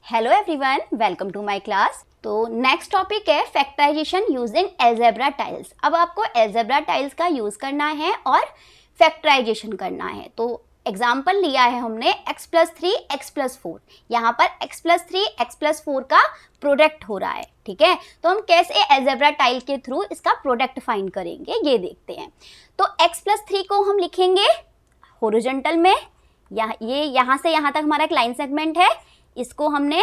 Hello everyone, welcome to my class. तो next topic है factorisation using algebra tiles. अब आपको अलजेब्रा टाइल्स का यूज करना है और फैक्टराइजेशन करना है। तो एग्जाम्पल लिया है हमने x+3 x+4। यहाँ पर x+3 x+4 का प्रोडक्ट हो रहा है, ठीक है। तो हम कैसे अलजेब्रा टाइल के थ्रू इसका प्रोडक्ट फाइंड करेंगे ये देखते हैं। तो x+3 को हम लिखेंगे हॉरिजॉन्टल में, ये यहाँ से यहाँ तक हमारा एक लाइन सेगमेंट है, इसको हमने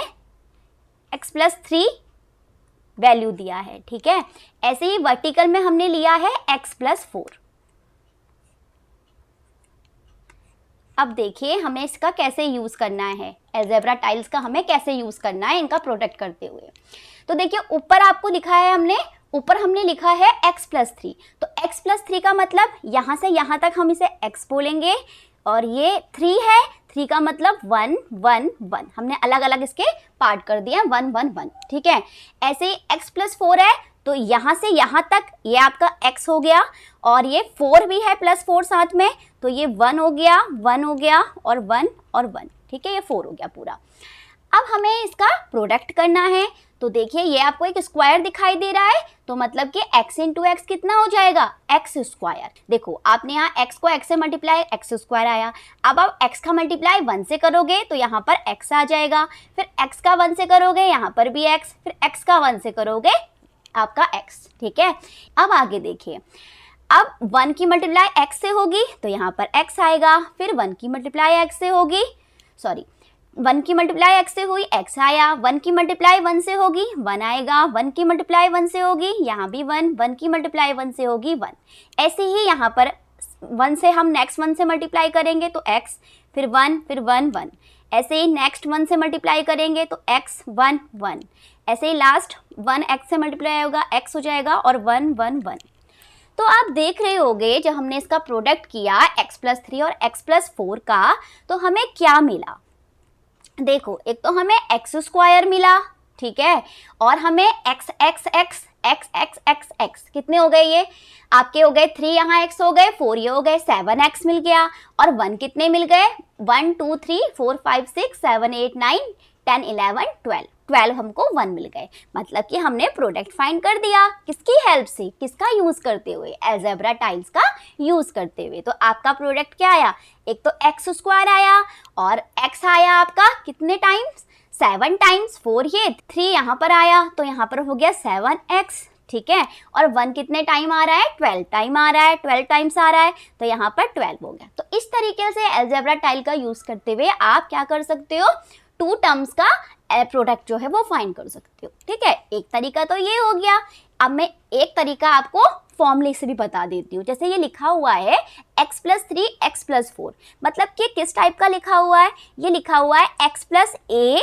x+3 वैल्यू दिया है, ठीक है। ऐसे ही वर्टिकल में हमने लिया है x+4। अब देखिए हमें इसका कैसे यूज करना है, अलजेब्रा टाइल्स का हमें कैसे यूज करना है इनका प्रोडक्ट करते हुए। तो देखिए ऊपर आपको लिखा है ऊपर हमने लिखा है x+3। तो x+3 का मतलब यहाँ से यहाँ तक हम इसे x बोलेंगे, और ये 3 है, 3 का मतलब 1 1 1। हमने अलग अलग इसके पार्ट कर दिए 1 1 1, ठीक है। ऐसे ही x+4 है, तो यहाँ से यहाँ तक ये आपका x हो गया, और ये 4 भी है +4 साथ में, तो ये 1 हो गया 1 हो गया और 1 और 1, ठीक है। ये 4 हो गया पूरा। अब हमें इसका प्रोडक्ट करना है। तो देखिए ये आपको एक स्क्वायर दिखाई दे रहा है, तो मतलब कि x इंटू एक्स कितना हो जाएगा, x²। देखो आपने यहाँ x को x से मल्टीप्लाई, x² आया। अब आप x का मल्टीप्लाई 1 से करोगे तो यहाँ पर x आ जाएगा, फिर x का 1 से करोगे यहाँ पर भी x, फिर x का 1 से करोगे आपका x, ठीक है। अब आगे देखिए, अब 1 की मल्टीप्लाई x से होगी तो यहाँ पर x आएगा, फिर 1 की मल्टीप्लाई x से होगी, 1 की मल्टीप्लाई x से हुई x आया, 1 की मल्टीप्लाई 1 से होगी 1 आएगा, 1 की मल्टीप्लाई 1 से होगी यहाँ भी 1, 1 की मल्टीप्लाई 1 से होगी 1। ऐसे ही यहाँ पर 1 से हम नेक्स्ट 1 से मल्टीप्लाई करेंगे तो x, फिर 1 फिर 1 1। ऐसे ही नेक्स्ट 1 से मल्टीप्लाई करेंगे तो x 1 1। ऐसे ही लास्ट 1 x से मल्टीप्लाई होगा x हो जाएगा और 1 1 1। तो आप देख रहे होंगे जब हमने इसका प्रोडक्ट किया x+3 और x+4 का, तो हमें क्या मिला। देखो एक तो हमें x² मिला, ठीक है, और हमें x x x x x x x कितने हो गए, ये आपके हो गए 3, यहाँ x हो गए 4, ये हो गए 7x मिल गया, और 1 कितने मिल गए 1 2 3 4 5 6 7 8 9 10 11 12 हमको 1 मिल गए। मतलब कि हमने प्रोडक्ट फाइंड कर दिया, किसकी हेल्प से, किसका यूज करते हुए, अलजेब्रा टाइल्स का यूज करते हुए। तो आपका प्रोडक्ट क्या आया, एक तो x² आया, और x आया आपका कितने टाइम्स 7 टाइम्स 4, ये 3 यहाँ पर आया तो यहाँ पर हो गया 7x, ठीक है। और 1 कितने टाइम आ रहा है 12 टाइम आ रहा है, 12 टाइम्स आ रहा है तो यहाँ पर 12 हो गया। तो इस तरीके से अलजेब्रा टाइल का यूज करते हुए आप क्या कर सकते हो, 2 टर्म्स का प्रोडक्ट जो है वो फाइंड कर सकते हो, ठीक है। एक तरीका तो ये हो गया। अब मैं एक तरीका आपको फॉर्मूले से भी बता देती हूँ। जैसे ये लिखा हुआ है x+3 x+4, मतलब कि किस टाइप का लिखा हुआ है, ये लिखा हुआ है x+a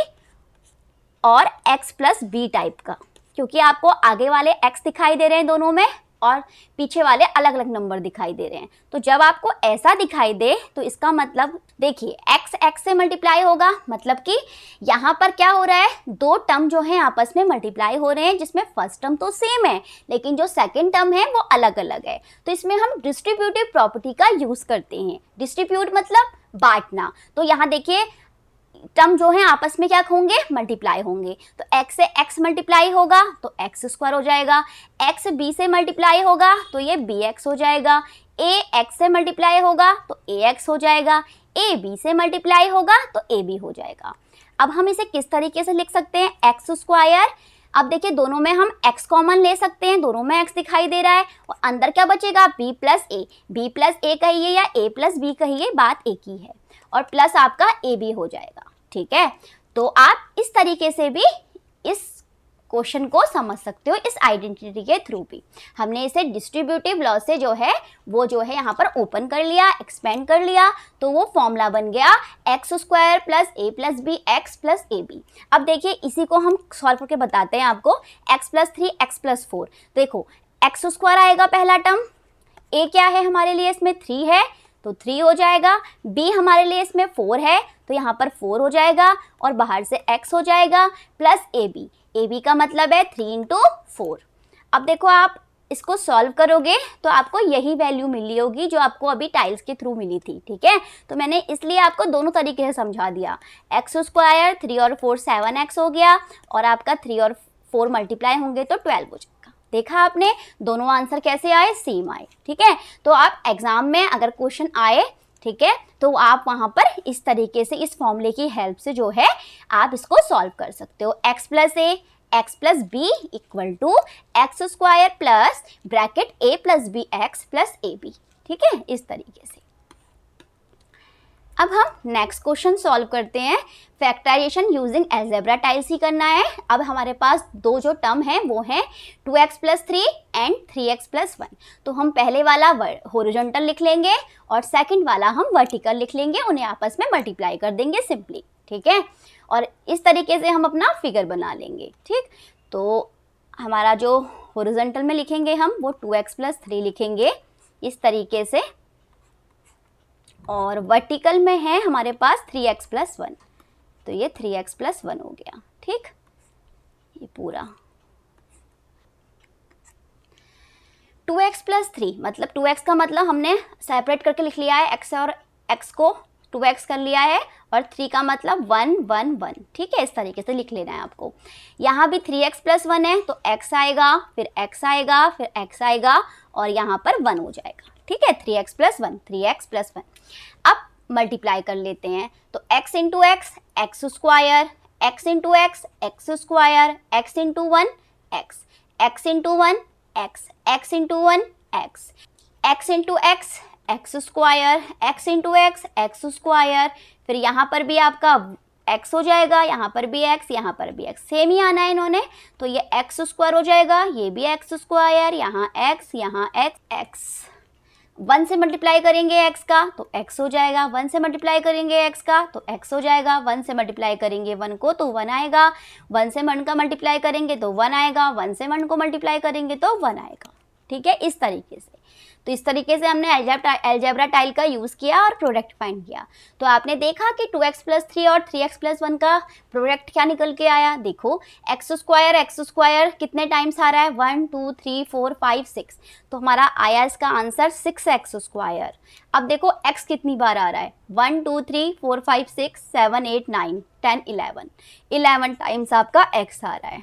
और x+b टाइप का, क्योंकि आपको आगे वाले x दिखाई दे रहे हैं दोनों में, और पीछे वाले अलग अलग नंबर दिखाई दे रहे हैं। तो जब आपको ऐसा दिखाई दे तो इसका मतलब देखिए x x से मल्टीप्लाई होगा, मतलब कि यहाँ पर क्या हो रहा है, 2 टर्म जो है आपस में मल्टीप्लाई हो रहे हैं, जिसमें फर्स्ट टर्म तो सेम है लेकिन जो सेकंड टर्म है वो अलग अलग है। तो इसमें हम डिस्ट्रीब्यूटिव प्रॉपर्टी का यूज करते हैं। डिस्ट्रीब्यूट मतलब बांटना। तो यहाँ देखिए टर्म जो है आपस में क्या होंगे, मल्टीप्लाई होंगे। तो x से x मल्टीप्लाई होगा तो x² हो जाएगा, x b से मल्टीप्लाई होगा तो ये bx हो जाएगा, a x से मल्टीप्लाई होगा तो ax हो जाएगा, a b से मल्टीप्लाई होगा तो ab हो जाएगा। अब हम इसे किस तरीके से लिख सकते हैं, x²। अब देखिए दोनों में हम x कॉमन ले सकते हैं, दोनों में x दिखाई दे रहा है, और अंदर क्या बचेगा b+a कहिए या a+b कहिए, बात एक ही है, और प्लस आपका ab हो जाएगा, ठीक है। तो आप इस तरीके से भी इस क्वेश्चन को समझ सकते हो, इस आइडेंटिटी के थ्रू भी। हमने इसे डिस्ट्रीब्यूटिव लॉ से जो है वो जो है यहाँ पर ओपन कर लिया, एक्सपेंड कर लिया, तो वो फॉर्मूला बन गया x² + a + b x + ab। अब देखिए इसी को हम सॉल्व करके बताते हैं आपको। x+3 x+4, देखो x² आएगा पहला टर्म, a क्या है हमारे लिए इसमें 3 है तो 3 हो जाएगा, b हमारे लिए इसमें 4 है तो यहाँ पर 4 हो जाएगा, और बाहर से x हो जाएगा प्लस ab। ab का मतलब है 3 × 4। अब देखो आप इसको सॉल्व करोगे तो आपको यही वैल्यू मिली होगी जो आपको अभी टाइल्स के थ्रू मिली थी, ठीक है। तो मैंने इसलिए आपको दोनों तरीके से समझा दिया। एक्स स्क्वायर 3 और 4 7x हो गया, और आपका 3 और 4 मल्टीप्लाई होंगे तो 12 हो जाएगा। देखा आपने दोनों आंसर कैसे आए, सेम आए, ठीक है। तो आप एग्जाम में अगर क्वेश्चन आए, ठीक है, तो आप वहां पर इस तरीके से इस फॉर्मूले की हेल्प से जो है आप इसको सॉल्व कर सकते हो। x plus A X plus B equal to X square plus bracket A plus B X plus A B, ठीक है, इस तरीके से। अब हम नेक्स्ट क्वेश्चन सॉल्व करते हैं। फैक्टराइजेशन यूजिंग अलजेब्रा टाइल्स ही करना है। अब हमारे पास दो जो टर्म है वो है 2x plus 3 and 3x plus 1। तो हम पहले वाला हॉरिजॉन्टल लिख लेंगे और सेकंड वाला हम वर्टिकल लिख लेंगे, उन्हें आपस में मल्टीप्लाई कर देंगे सिंपली, ठीक है। और इस तरीके से हम अपना फिगर बना लेंगे, ठीक। तो हमारा जो हॉरिजॉन्टल में लिखेंगे हम वो 2x प्लस 3 लिखेंगे इस तरीके से, और वर्टिकल में है हमारे पास 3x प्लस 1, तो ये 3x प्लस 1 हो गया, ठीक। ये पूरा 2x प्लस 3 मतलब 2x का मतलब हमने सेपरेट करके लिख लिया है, x और x को 2x कर लिया है, और 3 का मतलब 1 1 1, ठीक है, इस तरीके से लिख लेना है आपको। यहाँ भी 3x प्लस 1 है तो x आएगा, फिर x आएगा, फिर x आएगा, और यहाँ पर 1 हो जाएगा, ठीक है। 3x plus 1, 3x plus 1। अब मल्टीप्लाई कर लेते हैं, तो x into x x square, x into x x square, x into 1 x, x into 1 x, x into 1 x, x into x x square, x into x x square, फिर यहाँ पर भी आपका x हो जाएगा, यहाँ पर भी x, यहाँ पर भी x, सेम ही आना है इन्होंने, तो ये एक्स स्क्वायर हो जाएगा, ये भी एक्स स्क्वायर, यहाँ x, यहाँ x 1 से मल्टीप्लाई करेंगे x का तो x हो जाएगा, 1 से मल्टीप्लाई करेंगे x का तो x हो जाएगा, 1 से मल्टीप्लाई करेंगे 1 को तो 1 आएगा, 1 से 1 का मल्टीप्लाई करेंगे तो 1 आएगा, 1 से 1 को मल्टीप्लाई करेंगे तो 1 आएगा, ठीक है, इस तरीके से। तो इस तरीके से हमने अलजेब्रा टाइल का यूज़ किया और प्रोडक्ट फाइंड किया। तो आपने देखा कि 2x प्लस 3 और 3x प्लस 1 का प्रोडक्ट क्या निकल के आया। देखो एक्स स्क्वायर कितने टाइम्स आ रहा है, 1 2 3 4 5 6, तो हमारा आया इसका आंसर 6x स्क्वायर। अब देखो x कितनी बार आ रहा है, 1 2 3 4 5 6 7 8 9 10 11 टाइम्स आपका x आ रहा है।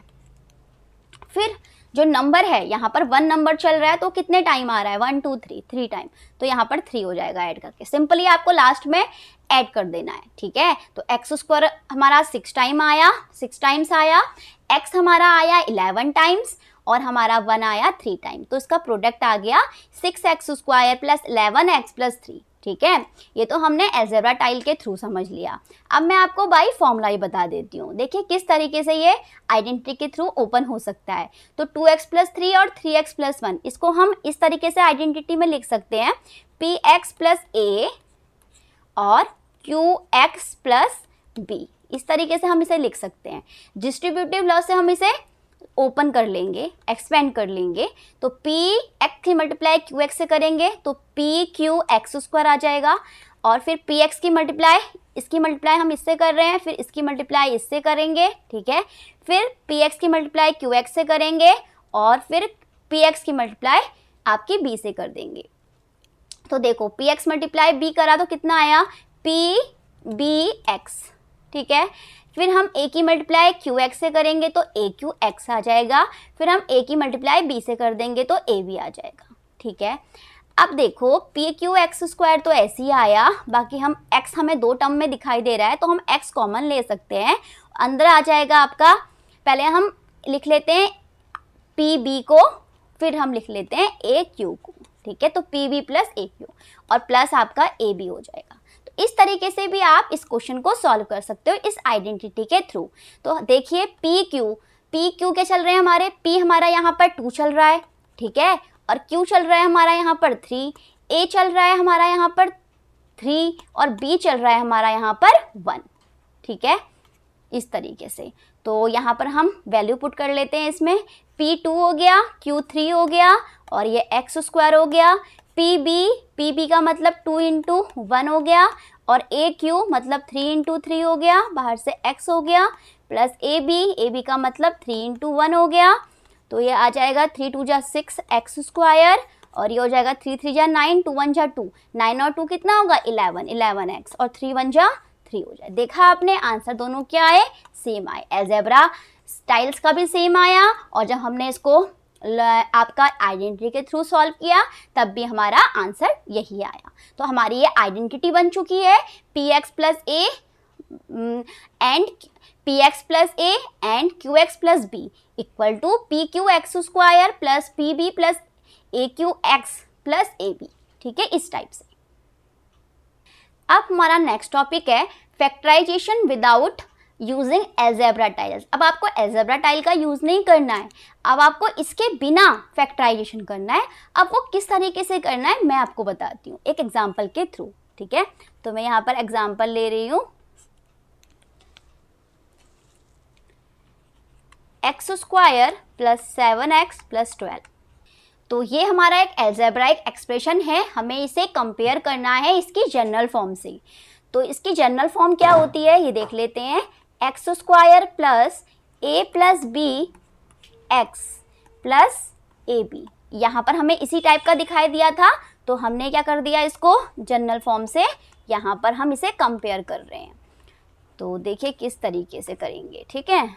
फिर जो नंबर है यहाँ पर 1 नंबर चल रहा है तो कितने टाइम आ रहा है, 1 2 3 3 टाइम, तो यहाँ पर 3 हो जाएगा ऐड करके। सिंपली आपको लास्ट में ऐड कर देना है, ठीक है। तो एक्स स्क्वायर हमारा 6 टाइम्स आया, एक्स हमारा आया 11 टाइम्स, और हमारा 1 आया 3 टाइम, तो इसका प्रोडक्ट आ गया 6x square plus 11x plus 3, ठीक है। ये तो हमने अलजेब्रा टाइल के थ्रू समझ लिया। अब मैं आपको बाई फॉर्मूला ही बता देती हूँ। देखिए किस तरीके से ये आइडेंटिटी के थ्रू ओपन हो सकता है। तो 2x प्लस 3 और 3x प्लस 1, इसको हम इस तरीके से आइडेंटिटी में लिख सकते हैं, px प्लस a और qx प्लस b, इस तरीके से हम इसे लिख सकते हैं। डिस्ट्रीब्यूटिव लॉ से हम इसे ओपन कर लेंगे, एक्सपेंड कर लेंगे, तो p x की मल्टीप्लाई q x से करेंगे तो p q x स्क्वायर आ जाएगा, और फिर p x की मल्टीप्लाई, इसकी मल्टीप्लाई हम इससे कर रहे हैं, फिर इसकी मल्टीप्लाई इससे करेंगे, ठीक है। फिर p x की मल्टीप्लाई q x से करेंगे, और फिर p x की मल्टीप्लाई आपकी b से कर देंगे। तो देखो p x मल्टीप्लाई b करा तो कितना आया, p b x, ठीक है। फिर हम a की मल्टीप्लाई qx से करेंगे तो aqx आ जाएगा, फिर हम a की मल्टीप्लाई b से कर देंगे तो ab आ जाएगा, ठीक है। अब देखो pqx स्क्वायर तो ऐसे ही आया, बाकी हम x हमें 2 टर्म में दिखाई दे रहा है तो हम x कॉमन ले सकते हैं, अंदर आ जाएगा आपका, पहले हम लिख लेते हैं pb को, फिर हम लिख लेते हैं aq को, ठीक है। तो pb प्लस aq और प्लस आपका ab हो जाएगा। इस तरीके से भी आप इस क्वेश्चन को सॉल्व कर सकते हो इस आइडेंटिटी के थ्रू। तो देखिए पी क्यू के चल रहे हैं हमारे, पी हमारा यहाँ पर 2 चल रहा है, ठीक है, और क्यू चल रहा है हमारा यहाँ पर 3, ए चल रहा है हमारा यहाँ पर 3, और बी चल रहा है हमारा यहाँ पर 1, ठीक है, इस तरीके से। तो यहाँ पर हम वैल्यू पुट कर लेते हैं इसमें, P2 हो गया, Q3 हो गया, और ये x स्क्वायर हो गया, PB का मतलब 2 इंटू 1 हो गया, और AQ मतलब 3 इंटू 3 हो गया, बाहर से x हो गया, प्लस AB का मतलब 3 इंटू 1 हो गया, तो ये आ जाएगा 3 2 जा 6 एक्स स्क्वायर, और ये हो जाएगा 3 3 जा 9, 2 1 जा 2, 9 और 2 कितना होगा 11 एक्स, और 3 1 जा 3 हो जाए। देखा आपने, आंसर दोनों क्या आए, सेम आए। अलजेब्रा स्टाइल्स का भी सेम आया, और जब हमने इसको आपका आइडेंटिटी के थ्रू सॉल्व किया तब भी हमारा आंसर यही आया। तो हमारी ये आइडेंटिटी बन चुकी है, P X plus A and P X plus A and Q X plus B equal to P Q X square plus P B plus A Q X plus A B. ठीक है, इस type से। अब हमारा next topic है factorisation without using algebra tiles. अब आपको algebra tile का यूज़ नहीं करना है, अब आपको इसके बिना फैक्टराइजेशन करना है। अब वो किस तरीके से करना है मैं आपको बताती हूँ एक एग्जाम्पल के थ्रू। ठीक है, तो मैं यहाँ पर एग्जाम्पल ले रही हूँ, x square plus 7x plus 12। तो ये हमारा एक अलजेब्राइक एक्सप्रेशन है, हमें इसे कंपेयर करना है इसकी जनरल फॉर्म से। तो इसकी जनरल फॉर्म क्या होती है ये देख लेते हैं, X square plus A plus B X plus A B. यहाँ पर हमें इसी टाइप का दिखाई दिया था, तो हमने क्या कर दिया, इसको जनरल फॉर्म से यहाँ पर हम इसे कंपेयर कर रहे हैं। तो देखिए किस तरीके से करेंगे। ठीक है,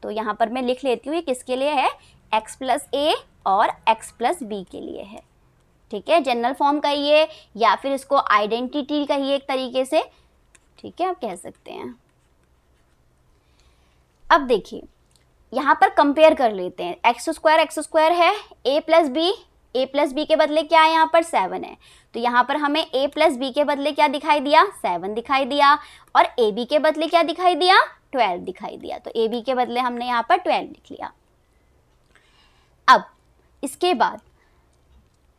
तो यहाँ पर मैं लिख लेती हूँ ये किसके लिए है, x प्लस ए और x प्लस बी के लिए है। ठीक है, जनरल फॉर्म कहिए या फिर इसको आइडेंटिटी कहिए एक तरीके से। ठीक है, आप कह सकते हैं। अब देखिए यहाँ पर कंपेयर कर लेते हैं, एक्स स्क्वायर है, ए प्लस बी के बदले क्या है यहाँ पर 7 है, तो यहाँ पर हमें ए प्लस बी के बदले क्या दिखाई दिया, 7 दिखाई दिया, और ए बी के बदले क्या दिखाई दिया, 12 दिखाई दिया। तो ए बी के बदले हमने यहाँ पर 12 लिख लिया। अब इसके बाद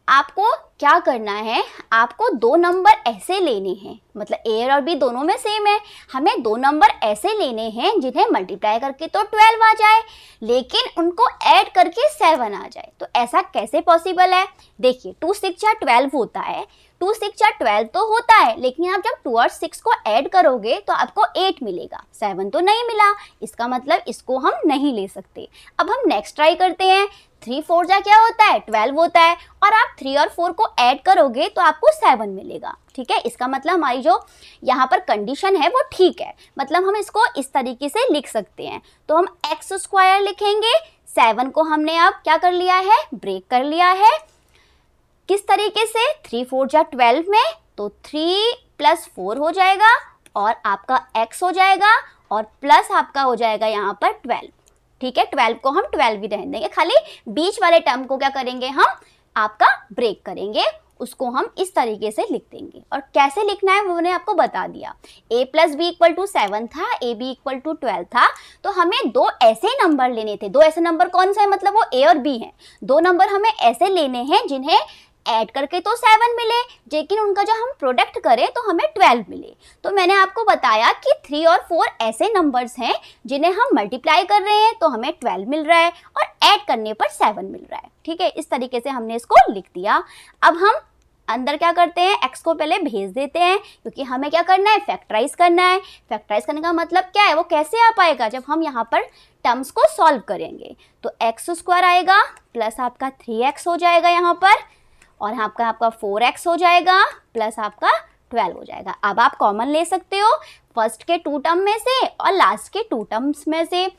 आपको क्या करना है, आपको दो नंबर ऐसे लेने हैं, मतलब ए और बी दोनों में सेम है, हमें दो नंबर ऐसे लेने हैं जिन्हें मल्टीप्लाई करके तो 12 आ जाए लेकिन उनको ऐड करके 7 आ जाए। तो ऐसा कैसे पॉसिबल है, देखिए 2 6 जा 12 होता है, 2 6 जा 12 तो होता है, लेकिन आप जब 2 और 6 को ऐड करोगे तो आपको 8 मिलेगा, 7 तो नहीं मिला, इसका मतलब इसको हम नहीं ले सकते। अब हम नेक्स्ट ट्राई करते हैं, 3 4 जा क्या होता है 12 होता है, और आप 3 और 4 को ऐड करोगे तो आपको 7 मिलेगा। ठीक है, इसका मतलब हमारी जो यहाँ पर कंडीशन है वो ठीक है, मतलब हम इसको इस तरीके से लिख सकते हैं। तो हम एक्स स्क्वायर लिखेंगे, 7 को हमने अब क्या कर लिया है, ब्रेक कर लिया है, किस तरीके से, 3 4 जा 12 में, तो 3 प्लस 4 हो जाएगा और आपका x हो जाएगा और प्लस आपका हो जाएगा यहाँ पर 12। ठीक है, 12 को हम 12 भी रहने देंगे, खाली बीच वाले टर्म को क्या करेंगे हम आपका ब्रेक करेंगे, उसको हम इस तरीके से लिख देंगे। और कैसे लिखना है वो मैंने आपको बता दिया, a plus B equal to 7 था, ए बी इक्वल टू 12 था, तो हमें दो ऐसे नंबर लेने थे। दो ऐसे नंबर कौन से हैं, मतलब वो a और b हैं, दो नंबर हमें ऐसे लेने हैं जिन्हें ऐड करके तो 7 मिले, लेकिन उनका जो हम प्रोडक्ट करें तो हमें 12 मिले। तो मैंने आपको बताया कि 3 और 4 ऐसे नंबर्स हैं जिन्हें हम मल्टीप्लाई कर रहे हैं तो हमें 12 मिल रहा है और ऐड करने पर 7 मिल रहा है। ठीक है, इस तरीके से हमने इसको लिख दिया। अब हम अंदर क्या करते हैं, x को पहले भेज देते हैं, क्योंकि हमें क्या करना है, फैक्टराइज करना है। फैक्टराइज करने का मतलब क्या है, वो कैसे आ पाएगा, जब हम यहाँ पर टर्म्स को सॉल्व करेंगे। तो एक्स स्क्वायर आएगा प्लस आपका 3x हो जाएगा यहाँ पर, और आपका 4x हो जाएगा प्लस आपका 12 हो जाएगा। अब आप कॉमन ले सकते हो फर्स्ट के 2 टर्म में से और लास्ट के 2 टर्म्स में से।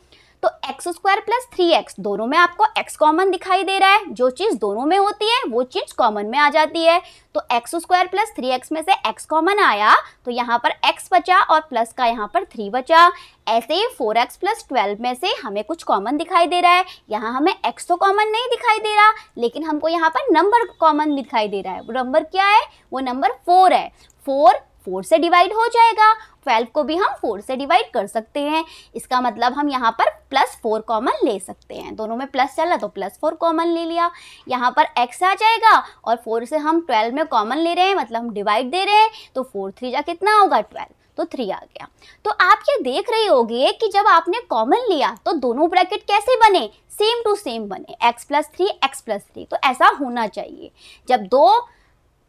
तो एक्स स्क्वायर प्लस 3x, दोनों में आपको x कॉमन दिखाई दे रहा है, जो चीज़ दोनों में होती है वो चीज़ कॉमन में आ जाती है। तो एक्स स्क्वायर प्लस 3x में से x कॉमन आया तो यहाँ पर x बचा और प्लस का यहाँ पर 3 बचा। ऐसे ही 4x प्लस 12 में से हमें कुछ कॉमन दिखाई दे रहा है, यहाँ हमें x तो कॉमन नहीं दिखाई दे रहा, लेकिन हमको यहाँ पर नंबर कॉमन दिखाई दे रहा है। वो नंबर क्या है, वो नंबर 4 है। 4 से डिवाइड हो जाएगा, 12 को भी हम 4 से डिवाइड कर सकते हैं। इसका मतलब हम यहाँ पर प्लस 4 कॉमन ले सकते हैं, दोनों में प्लस चला तो प्लस 4 कॉमन ले लिया। यहाँ पर x आ जाएगा और 4 से हम 12 में कॉमन ले रहे हैं, मतलब हम डिवाइड दे रहे हैं, तो 4 3 जा कितना होगा 12, तो 3 आ गया। तो आप ये देख रही होगी कि जब आपने कॉमन लिया तो दोनों ब्रैकेट कैसे बने, सेम टू सेम बने, x प्लस 3 x प्लस 3। तो ऐसा होना चाहिए, जब दो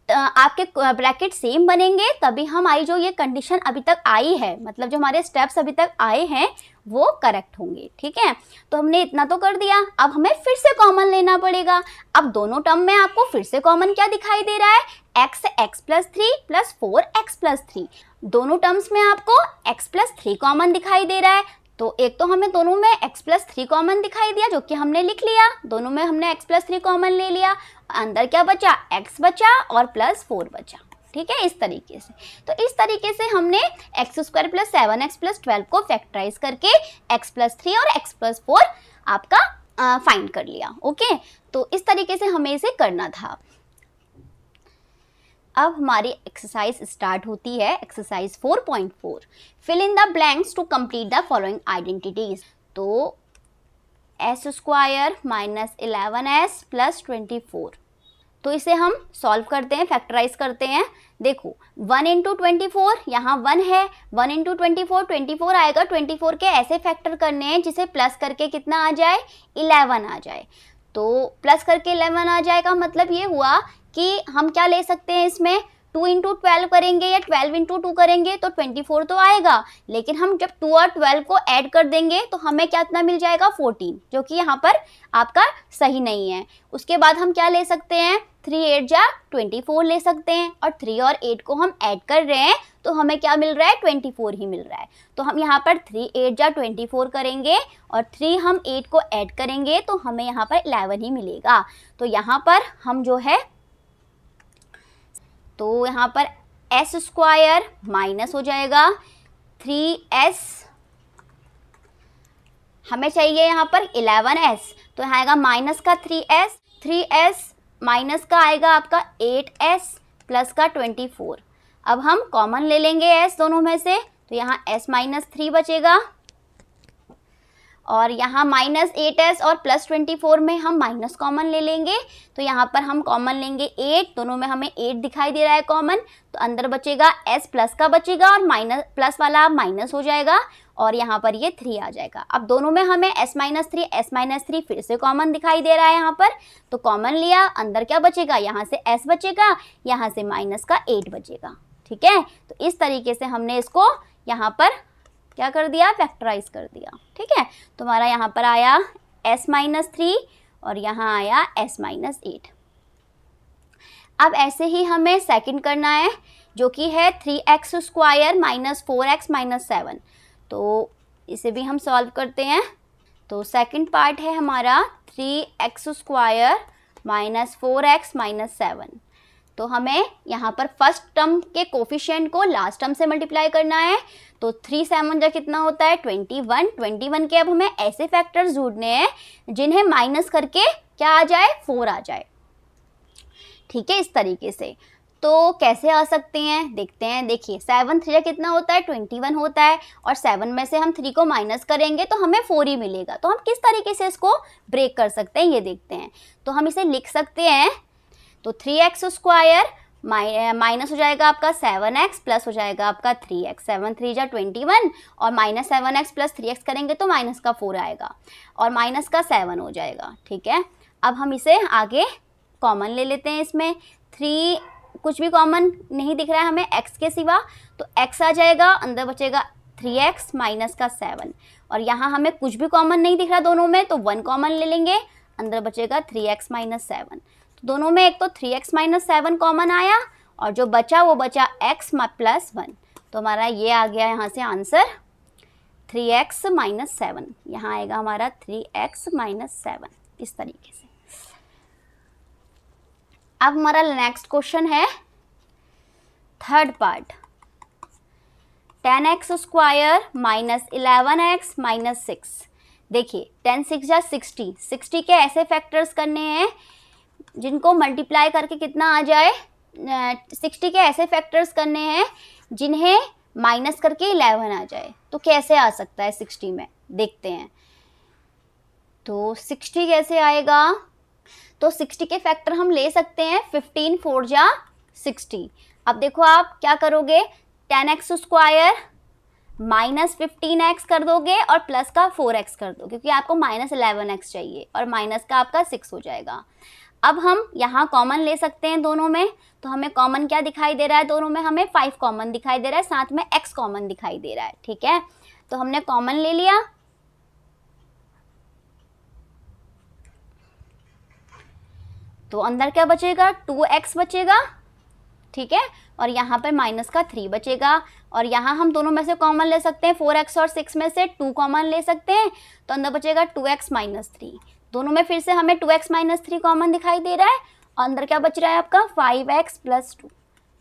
आपके ब्रैकेट सेम बनेंगे तभी हमारी जो ये कंडीशन अभी तक आई है, मतलब जो हमारे स्टेप्स अभी तक आए हैं वो करेक्ट होंगे, ठीक है। तो हमने इतना तो कर दिया, अब हमें फिर से कॉमन लेना पड़ेगा। अब दोनों टर्म में आपको फिर से कॉमन क्या दिखाई दे रहा है, x plus 3 plus 4x plus 3। दोनों टर्म्स में आपको x प्लस 3 कॉमन दिखाई दे रहा है, तो एक तो हमें दोनों में x प्लस 3 कॉमन दिखाई दिया जो कि हमने लिख लिया, दोनों में हमने x प्लस 3 कॉमन ले लिया, अंदर क्या बचा, x बचा और प्लस 4 बचा, ठीक है, इस तरीके से। तो इस तरीके से हमने x square plus 7x plus 12 को फैक्टराइज करके x प्लस 3 और x प्लस 4 आपका फाइंड कर लिया, ओके। तो इस तरीके से हमें इसे करना था। अब हमारी एक्सरसाइज स्टार्ट होती है, exercise 4.4, fill in the blanks to complete the following identities. तो S square minus 11s plus 24, तो इसे हम सॉल्व करते हैं, फैक्टराइज करते हैं। देखो 1 इंटू 24, यहाँ 1 है, 1 इंटू 24 24 आएगा, 24 के ऐसे फैक्टर करने हैं जिसे प्लस करके कितना आ जाए, 11 आ जाए। तो प्लस करके 11 आ जाएगा, मतलब ये हुआ कि हम क्या ले सकते हैं इसमें, 2 इंटू 12 करेंगे या 12 इंटू 2 करेंगे तो 24 तो आएगा, लेकिन हम जब 2 और 12 को ऐड कर देंगे तो हमें कितना मिल जाएगा, 14, जो कि यहाँ पर आपका सही नहीं है। उसके बाद हम क्या ले सकते हैं, 3 8 जा 24 ले सकते हैं, और 3 और 8 को हम ऐड कर रहे हैं तो हमें क्या मिल रहा है, 24 ही मिल रहा है। तो हम यहाँ पर 3 8 जा 24 करेंगे और 3 हम 8 को ऐड करेंगे तो हमें यहाँ पर 11 ही मिलेगा। तो यहाँ पर हम जो है, तो यहाँ पर एस स्क्वायर माइनस हो जाएगा 3s, हमें चाहिए यहाँ पर 11s, तो यहाँ आएगा माइनस का 3s माइनस का आएगा आपका 8s प्लस का 24। अब हम कॉमन ले लेंगे s दोनों में से, तो यहाँ s माइनस 3 बचेगा, और यहाँ माइनस 8s और प्लस 24 में हम माइनस कॉमन ले लेंगे, तो यहाँ पर हम कॉमन लेंगे 8, दोनों में हमें 8 दिखाई दे रहा है कॉमन, तो अंदर बचेगा s प्लस का बचेगा और माइनस प्लस वाला माइनस हो जाएगा, और यहाँ पर ये 3 आ जाएगा। अब दोनों में हमें s माइनस 3 फिर से कॉमन दिखाई दे रहा है यहाँ पर, तो कॉमन लिया, अंदर क्या बचेगा, यहाँ से s बचेगा, यहाँ से माइनस का 8 बचेगा, ठीक है। तो इस तरीके से हमने इसको यहाँ पर क्या कर दिया, फैक्टराइज कर दिया, ठीक है। तो हमारा यहाँ पर आया s माइनस 3 और यहाँ आया s माइनस 8। अब ऐसे ही हमें सेकंड करना है जो कि है 3x square minus 4x minus 7, तो इसे भी हम सॉल्व करते हैं। तो सेकंड पार्ट है हमारा 3x square minus 4x minus 7, तो हमें यहाँ पर फर्स्ट टर्म के कोफिशिएंट को लास्ट टर्म से मल्टीप्लाई करना है। तो 3 7 जा कितना होता है, 21 के अब हमें ऐसे फैक्टर्स ढूंढने हैं जिन्हें माइनस करके क्या आ जाए, 4 आ जाए, ठीक है, इस तरीके से। तो कैसे आ सकते हैं देखते हैं। देखिए 7 3 कितना होता है, 21 होता है, और 7 में से हम 3 को माइनस करेंगे तो हमें 4 ही मिलेगा। तो हम किस तरीके से इसको ब्रेक कर सकते हैं ये देखते हैं। तो हम इसे लिख सकते हैं, तो 3x स्क्वायर माइनस हो जाएगा आपका 7x प्लस हो जाएगा आपका 3x, 7 3 जा 21 और माइनस 7x प्लस 3x करेंगे तो माइनस का 4 आएगा और माइनस का 7 हो जाएगा, ठीक है। अब हम इसे आगे कॉमन ले लेते हैं, इसमें 3 कुछ भी कॉमन नहीं दिख रहा है हमें x के सिवा, तो x आ जाएगा, अंदर बचेगा 3x माइनस का 7, और यहाँ हमें कुछ भी कॉमन नहीं दिख रहा दोनों में, तो 1 कॉमन ले लेंगे, अंदर बचेगा 3x माइनस 7। तो दोनों में एक तो 3x माइनस 7 कॉमन आया और जो बचा वो बचा x प्लस 1, तो हमारा ये आ गया यहाँ से आंसर 3x माइनस 7, यहाँ आएगा हमारा 3x माइनस 7, इस तरीके से। अब हमारा नेक्स्ट क्वेश्चन है third part, 10x square minus 11x minus 6। देखिए 10 6 जा 60, 60 के ऐसे फैक्टर्स करने हैं जिनको मल्टीप्लाई करके कितना आ जाए, 60 के ऐसे फैक्टर्स करने हैं जिन्हें माइनस करके 11 आ जाए। तो कैसे आ सकता है 60 में, देखते हैं। तो 60 कैसे आएगा, तो 60 के फैक्टर हम ले सकते हैं 15 4 जा 60। अब देखो आप क्या करोगे, 10x स्क्वायर माइनस 15x कर दोगे और प्लस का 4x कर दो, क्योंकि आपको माइनस 11x चाहिए और माइनस का आपका 6 हो जाएगा। अब हम यहाँ कॉमन ले सकते हैं दोनों में, तो हमें कॉमन क्या दिखाई दे रहा है, दोनों में हमें 5 कॉमन दिखाई दे रहा है, साथ में x कॉमन दिखाई दे रहा है, ठीक है। तो हमने कॉमन ले लिया, तो अंदर क्या बचेगा, 2x बचेगा, ठीक है, और यहाँ पर माइनस का 3 बचेगा, और यहाँ हम दोनों में से कॉमन ले सकते हैं, 4x और 6 में से 2 कॉमन ले सकते हैं, तो अंदर बचेगा 2x माइनस 3। दोनों में फिर से हमें 2x माइनस 3 कॉमन दिखाई दे रहा है, और अंदर क्या बच रहा है आपका 5x प्लस 2।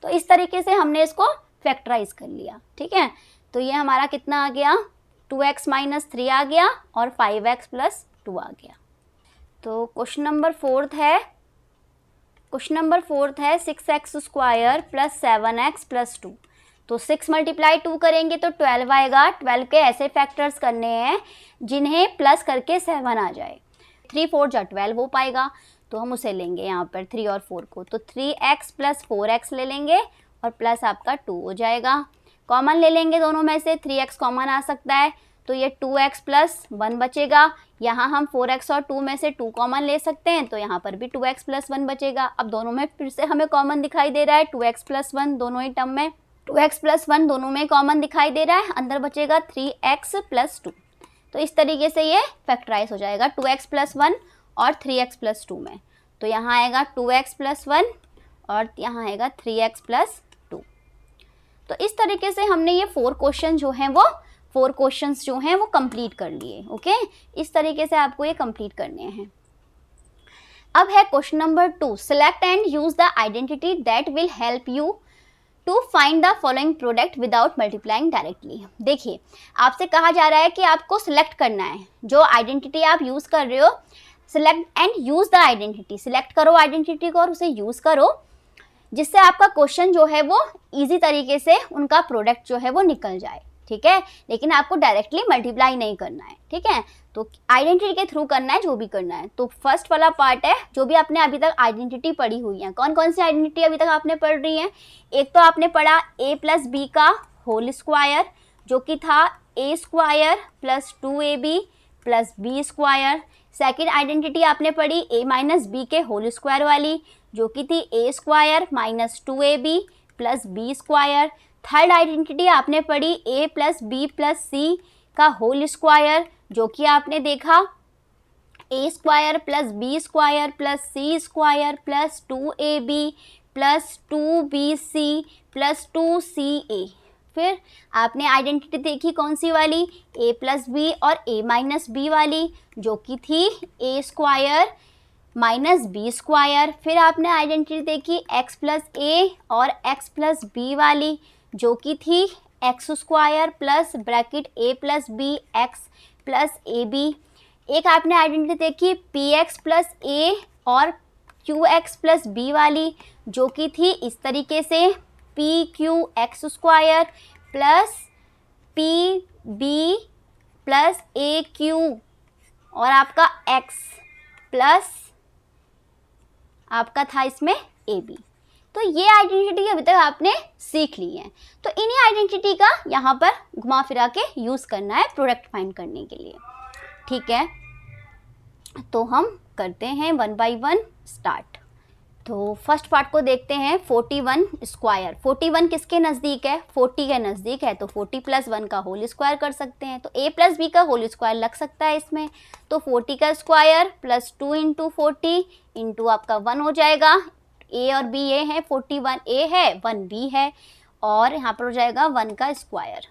तो इस तरीके से हमने इसको फैक्टराइज कर लिया, ठीक है। तो ये हमारा कितना आ गया, 2x माइनस 3 आ गया और 5x प्लस 2 आ गया। तो क्वेश्चन नंबर 4 है 6x square plus 7x plus 2। तो 6 मल्टीप्लाई 2 करेंगे तो 12 आएगा। 12 के ऐसे फैक्टर्स करने हैं जिन्हें प्लस करके 7 आ जाए। 3 4 जा 12 हो पाएगा, तो हम उसे लेंगे यहाँ पर 3 और 4 को, तो 3x प्लस 4x ले लेंगे और प्लस आपका 2 हो जाएगा। कॉमन ले लेंगे दोनों में से, 3x कॉमन आ सकता है, तो ये 2x प्लस 1 बचेगा। यहाँ हम 4x और 2 में से 2 कॉमन ले सकते हैं, तो यहाँ पर भी 2x प्लस 1 बचेगा। अब दोनों में फिर से हमें कॉमन दिखाई दे रहा है 2x प्लस 1, दोनों ही टर्म में 2x प्लस 1 दोनों में कॉमन दिखाई दे रहा है, अंदर बचेगा 3x प्लस 2। तो इस तरीके से ये फैक्टराइज हो जाएगा 2x प्लस 1 और 3x प्लस 2 में। तो यहाँ आएगा 2x प्लस 1 और यहाँ आएगा 3x प्लस 2। तो इस तरीके से हमने ये 4 क्वेश्चन जो हैं वो कंप्लीट कर लिए। ओके, इस तरीके से आपको ये कंप्लीट करने हैं। अब है question number 2, select and use the identity that will help you to find the following product without multiplying directly. देखिए, आपसे कहा जा रहा है कि आपको सिलेक्ट करना है, जो आइडेंटिटी आप यूज कर रहे हो, select and use the identity, select करो आइडेंटिटी को और उसे यूज करो, जिससे आपका क्वेश्चन जो है वो इजी तरीके से उनका प्रोडक्ट जो है वो निकल जाए, ठीक है। लेकिन आपको डायरेक्टली मल्टीप्लाई नहीं करना है, ठीक है, तो आइडेंटिटी के थ्रू करना है जो भी करना है। तो फर्स्ट वाला पार्ट है, जो भी आपने अभी तक आइडेंटिटी पढ़ी हुई है, कौन कौन सी आइडेंटिटी अभी तक आपने पढ़ रही है। एक तो आपने पढ़ा a प्लस बी का होल स्क्वायर, जो कि था a square plus 2ab plus B square. Second identity आपने पढ़ी a माइनस बी के होल स्क्वायर वाली, जो कि थी a square minus 2ab plus B square. Third identity आपने पढ़ी a plus B plus C का होल स्क्वायर, जो कि आपने देखा a square plus B square plus C square plus 2ab plus 2bc plus 2ca। फिर आपने आइडेंटिटी देखी कौन सी वाली, a प्लस बी और a माइनस बी वाली, जो कि थी a square minus B square. फिर आपने आइडेंटिटी देखी x प्लस a और x प्लस बी वाली, जो कि थी X square plus bracket a plus B X plus A B. एक आपने आइडेंटिटी देखी पी एक्स प्लस ए और क्यू एक्स प्लस बी वाली, जो कि थी इस तरीके से P Q X square plus P B plus A Q और आपका x प्लस आपका था इसमें ए बी। तो ये आइडेंटिटी अभी तक आपने सीख ली है। तो इन्हीं आइडेंटिटी का यहाँ पर घुमा फिरा के यूज़ करना है प्रोडक्ट फाइंड करने के लिए, ठीक है। तो हम करते हैं 1 बाय 1 स्टार्ट। तो फर्स्ट पार्ट को देखते हैं 41 स्क्वायर। 41 किसके नज़दीक है, 40 के नज़दीक है, तो 40 प्लस 1 का होल स्क्वायर कर सकते हैं। तो a प्लस बी का होल स्क्वायर लग सकता है इसमें, तो 40 का स्क्वायर प्लस 2 इंटू 40 इंटू आपका 1 हो जाएगा। a और b ये है, 41 a है 1 b है, और यहाँ पर हो जाएगा 1 का स्क्वायर।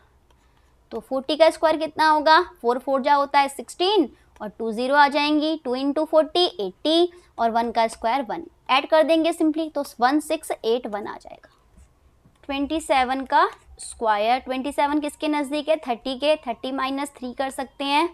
तो 40 का स्क्वायर कितना होगा, 4 4 जा होता है 16 और 2 0 आ जाएंगी, 2 इंटू 40 80 और 1 का स्क्वायर 1 ऐड कर देंगे सिंपली, तो 1681 आ जाएगा। 27 का स्क्वायर, 27 किसके नज़दीक है, 30 के, 30 माइनस 3 कर सकते हैं,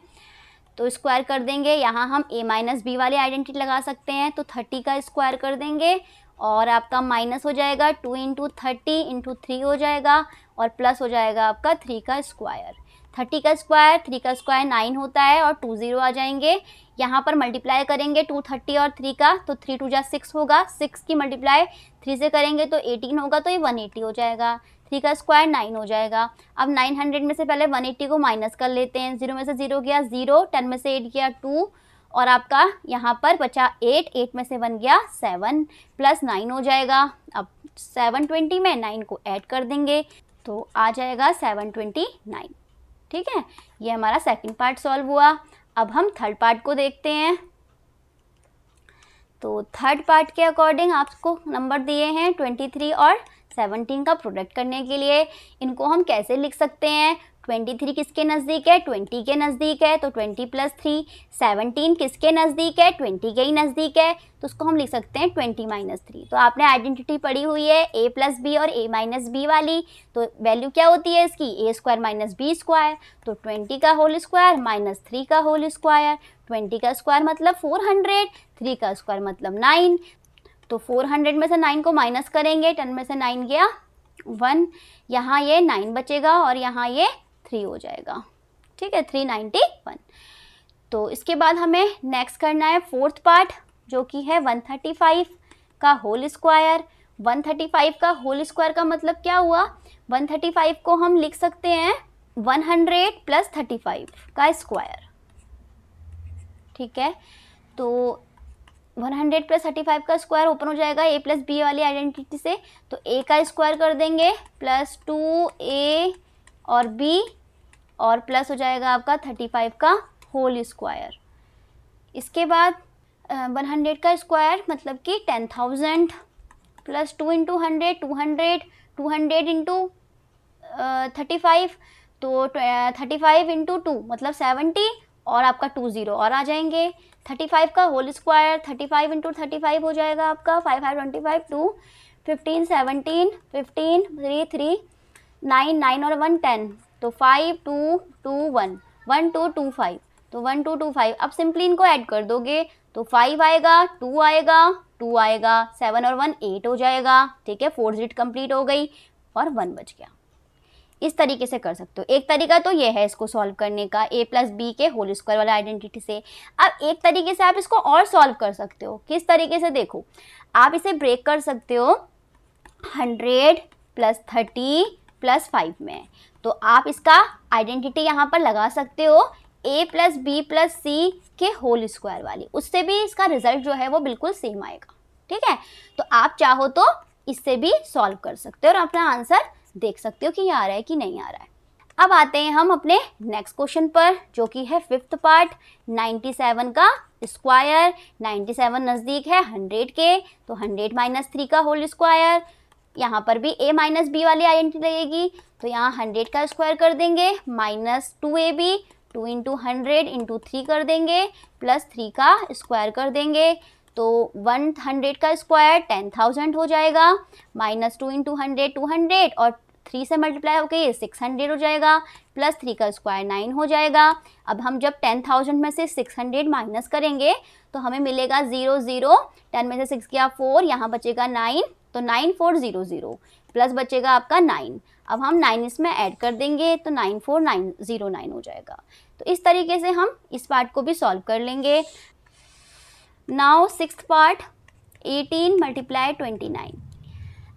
तो स्क्वायर कर देंगे। यहाँ हम a माइनस बी वाली आइडेंटिटी लगा सकते हैं, तो 30 का स्क्वायर कर देंगे और आपका माइनस हो जाएगा 2 इंटू 30 इंटू 3 हो जाएगा और प्लस हो जाएगा आपका 3 का स्क्वायर। 30 का स्क्वायर 3 का स्क्वायर 9 होता है और 2 0 आ जाएंगे। यहाँ पर मल्टीप्लाई करेंगे 2 30 और 3 का, तो 3 2 जा 6 होगा, 6 की मल्टीप्लाई 3 से करेंगे तो 18 होगा, तो ये 180 हो जाएगा। 3 का स्क्वायर 9 हो जाएगा। अब 900 में से पहले 180 को माइनस कर लेते हैं, 0 में से 0 गया 0, 10 में से 8 गया 2 और आपका यहाँ पर बचा 8, 8 में से 1 गया 7 प्लस 9 हो जाएगा। अब 720 में 9 को ऐड कर देंगे तो आ जाएगा 729, ठीक है। ये हमारा सेकंड पार्ट सॉल्व हुआ। अब हम थर्ड पार्ट को देखते हैं। तो थर्ड पार्ट के अकॉर्डिंग आपको नंबर दिए हैं 23 और 17 का प्रोडक्ट करने के लिए। इनको हम कैसे लिख सकते हैं? 23 किसके नज़दीक है? 20 के नज़दीक है, तो 20 + 3। 17 किसके नज़दीक है? 20 के ही नज़दीक है, तो उसको हम लिख सकते हैं 20 - 3। तो आपने आइडेंटिटी पढ़ी हुई है a + b और a - b वाली, तो वैल्यू क्या होती है इसकी? a² - b²। तो 20 का होल स्क्वायर - 3 का होल स्क्वायर। 20 का स्क्वायर मतलब 400, 3 का स्क्वायर मतलब 9। तो 400 में से 9 को माइनस करेंगे, 10 में से 9 गया 1, यहाँ ये 9 बचेगा और यहाँ ये 3 हो जाएगा। ठीक है, 391। तो इसके बाद हमें नेक्स्ट करना है फोर्थ पार्ट, जो कि है 135 का होल स्क्वायर। 135 का होल स्क्वायर का मतलब क्या हुआ? 135 को हम लिख सकते हैं 100 + 35 का स्क्वायर। ठीक है, तो 100 + 35 का स्क्वायर ओपन हो जाएगा a + b वाली आइडेंटिटी से, तो a का स्क्वायर कर देंगे प्लस 2a और b और प्लस हो जाएगा आपका 35 का होल स्क्वायर। इसके बाद 100 का स्क्वायर मतलब कि 10,000 प्लस 2 × 100 200, 200 × 35, तो 35 × 2 मतलब 70 और आपका 20 और आ जाएंगे। 35 का होल स्क्वायर 35 × 35 हो जाएगा आपका 5 5 25 2 15 17 15 3 3 9 9 और 1 10, तो 5 2 2 1 1 2 2 5, तो 1 2 2 5। अब सिंपली इनको ऐड कर दोगे तो 5 आएगा, 2 आएगा, 2 आएगा, 7 और 1 8 हो जाएगा। ठीक है, 4 डिजिट कंप्लीट हो गई और 1 बच गया। इस तरीके से कर सकते हो। एक तरीका तो ये है इसको सॉल्व करने का a + b के होल स्क्वायर वाला आइडेंटिटी से। अब एक तरीके से आप इसको और सॉल्व कर सकते हो। किस तरीके से? देखो, आप इसे ब्रेक कर सकते हो 100 + 30 + 5 में। तो आप इसका आइडेंटिटी यहाँ पर लगा सकते हो a + b + c के होल स्क्वायर वाली, उससे भी इसका रिजल्ट जो है वो बिल्कुल सेम आएगा। ठीक है, तो आप चाहो तो इससे भी सॉल्व कर सकते हो और अपना आंसर देख सकते हो कि ये आ रहा है कि नहीं आ रहा है। अब आते हैं हम अपने नेक्स्ट क्वेश्चन पर, जो कि है फिफ्थ पार्ट 97 का स्क्वायर। 97 नज़दीक है 100 के, तो 100 - 3 का होल स्क्वायर। यहाँ पर भी a - b वाली आइडेंटिटी लगेगी, तो यहाँ 100 का स्क्वायर कर देंगे -2ab 2 × 100 × 3 कर देंगे प्लस 3 का स्क्वायर कर देंगे, तो 100 का स्क्वायर 10,000 हो जाएगा, -2 × 100 200 और 3 से मल्टीप्लाई होकर ये 600 हो जाएगा, प्लस 3 का स्क्वायर 9 हो जाएगा। अब हम जब 10,000 में से 600 माइनस करेंगे तो हमें मिलेगा 0 0, 10 में से 6 गया 4, यहाँ बचेगा 9, तो 9400 प्लस बचेगा आपका 9। अब हम 9 इसमें ऐड कर देंगे तो 94909 हो जाएगा। तो इस तरीके से हम इस पार्ट को भी सॉल्व कर लेंगे। Now sixth part 18 × 29।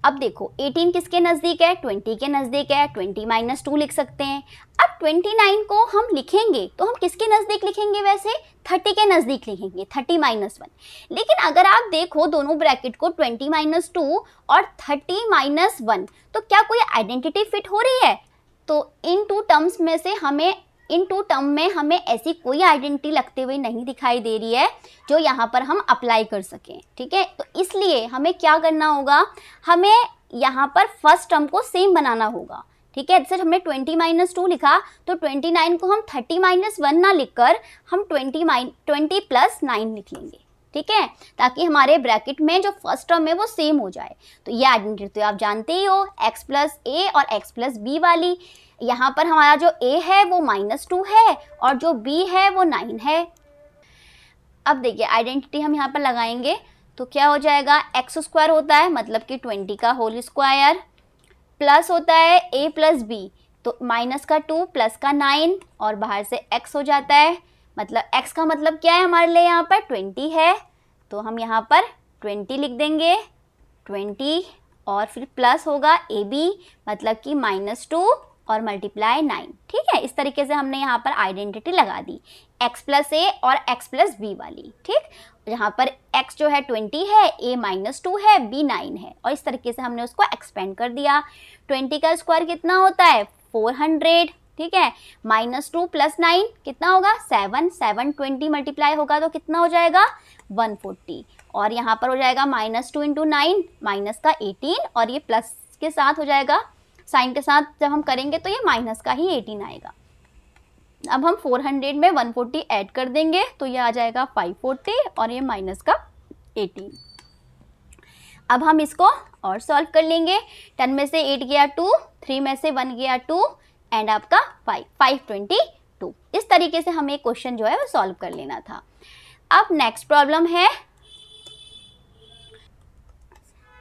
अब देखो 18 किसके नज़दीक है? 20 के नज़दीक है, 20 - 2 लिख सकते हैं। अब 29 को हम लिखेंगे तो हम किसके नज़दीक लिखेंगे? वैसे 30 के नज़दीक लिखेंगे, 30 - 1। लेकिन अगर आप देखो दोनों ब्रैकेट को 20 - 2 और 30 - 1, तो क्या कोई आइडेंटिटी फिट हो रही है? तो इन टू टर्म्स में से हमें ऐसी कोई आइडेंटिटी लगते हुए नहीं दिखाई दे रही है जो यहाँ पर हम अप्लाई कर सकें। ठीक है, तो इसलिए हमें क्या करना होगा? हमें यहाँ पर फर्स्ट टर्म को सेम बनाना होगा। ठीक है, जैसे हमने 20 - 2 लिखा, तो 29 को हम 30 - 1 ना लिखकर हम 20 + 9 लिख लेंगे। ठीक है, ताकि हमारे ब्रैकेट में जो फर्स्ट टर्म है वो सेम हो जाए। तो ये आइडेंटिटी तो आप जानते ही हो, x + a और x + b वाली। यहाँ पर हमारा जो a है वो -2 है और जो b है वो 9 है। अब देखिए आइडेंटिटी हम यहाँ पर लगाएंगे तो क्या हो जाएगा? x² होता है मतलब कि 20 का होल स्क्वायर, प्लस होता है a + b, तो -2 प्लस का 9 और बाहर से x हो जाता है। मतलब x का मतलब क्या है हमारे लिए? यहाँ पर 20 है, तो हम यहाँ पर 20 लिख देंगे 20 और फिर प्लस होगा ab मतलब कि -2 और मल्टीप्लाई 9। ठीक है, इस तरीके से हमने यहाँ पर आइडेंटिटी लगा दी x + a और x + b वाली। ठीक, यहाँ पर x जो है 20 है, a -2 है, b 9 है और इस तरीके से हमने उसको एक्सपेंड कर दिया। 20 का स्क्वायर कितना होता है? 400 ठीक है। -2 + 9 कितना होगा 7, 720 मल्टीप्लाई होगा तो कितना हो जाएगा 140, और यहाँ पर हो जाएगा -2 × 9 माइनस का 18, और ये प्लस के साथ हो जाएगा, साइन के साथ जब हम करेंगे तो ये माइनस का ही 18 आएगा। अब हम 400 में 140 ऐड कर देंगे तो ये आ जाएगा 540, और ये माइनस का 18। अब हम इसको और सॉल्व कर लेंगे। 10 में से 8 गया 2, 3 में से 1 गया 2, एंड आपका 522। इस तरीके से हमें क्वेश्चन जो है वो सॉल्व कर लेना था। अब नेक्स्ट प्रॉब्लम है,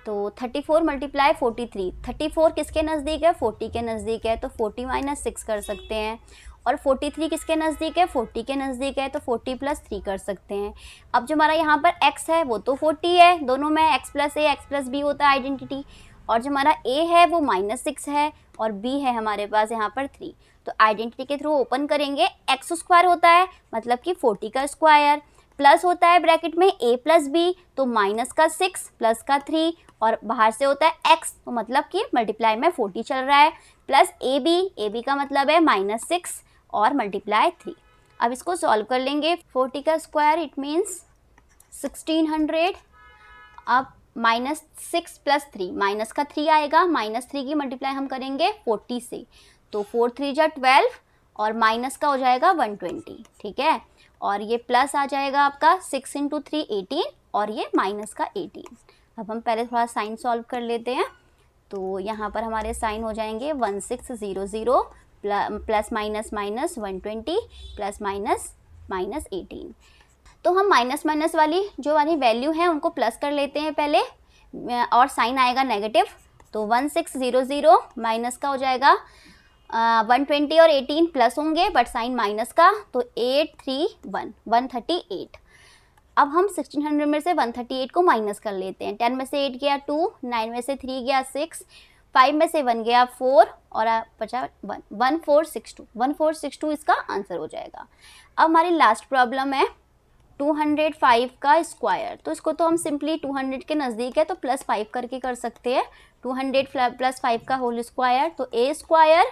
तो 34 × 43, 34 किसके नज़दीक है 40 के नज़दीक है, तो 40 - 6 कर सकते हैं, और 43 किसके नज़दीक है 40 के नज़दीक है, तो 40 + 3 कर सकते हैं। अब जो हमारा यहाँ पर x है वो तो 40 है, दोनों में x + a x + b होता है आइडेंटिटी, और जो हमारा a है वो -6 है, और b है हमारे पास यहाँ पर 3। तो आइडेंटिटी के थ्रू ओपन करेंगे, x² होता है मतलब कि 40 का स्क्वायर, प्लस होता है ब्रैकेट में a + b, तो -6 प्लस का 3, और बाहर से होता है x, तो मतलब कि मल्टीप्लाई में 40 चल रहा है, प्लस ab का मतलब है -6 और मल्टीप्लाई 3। अब इसको सॉल्व कर लेंगे। 40 का स्क्वायर इट मीन्स 1600, अब -6 + 3, माइनस का 3 आएगा, -3 की मल्टीप्लाई हम करेंगे 40 से, तो 4 3 जा 12, और माइनस का हो जाएगा 120, ठीक है, और ये प्लस आ जाएगा आपका 6 × 3 18, और ये माइनस का 18। अब हम पहले थोड़ा साइन सॉल्व कर लेते हैं, तो यहाँ पर हमारे साइन हो जाएंगे 1600 plus minus minus 120 plus minus minus 18। तो हम माइनस माइनस वाली जो वाली वैल्यू है उनको प्लस कर लेते हैं पहले, और साइन आएगा नेगेटिव, तो 1600 माइनस का हो जाएगा 120, और 18 प्लस होंगे बट साइन माइनस का, तो 831 138। अब हम 1600 में से 138 को माइनस कर लेते हैं। 10 में से 8 गया 2, 9 में से 3 गया 6, 5 में से 1 गया 4, और बचा 1, 1462, 1462 इसका आंसर हो जाएगा। अब हमारी लास्ट प्रॉब्लम है 205 का स्क्वायर, तो इसको तो हम सिंपली 200 के नज़दीक है तो +5 करके कर सकते हैं। 200 + 5 का होल स्क्वायर, तो a²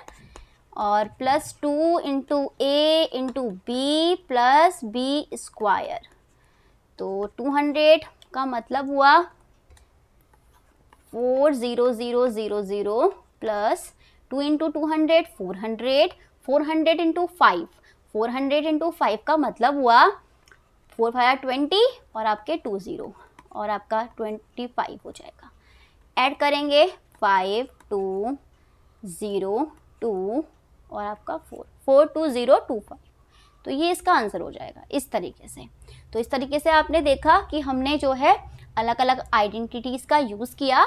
और +2 × a × b + b², तो 200 का मतलब हुआ 40000 प्लस 2 × 200 400, 400 × 5, 400 × 5 का मतलब हुआ 4 5 20, और आपके 20, और आपका 25 हो जाएगा। ऐड करेंगे 5 2 0 2, और आपका 4 42025, तो ये इसका आंसर हो जाएगा इस तरीके से। तो इस तरीके से आपने देखा कि हमने जो है अलग अलग आइडेंटिटीज़ का यूज़ किया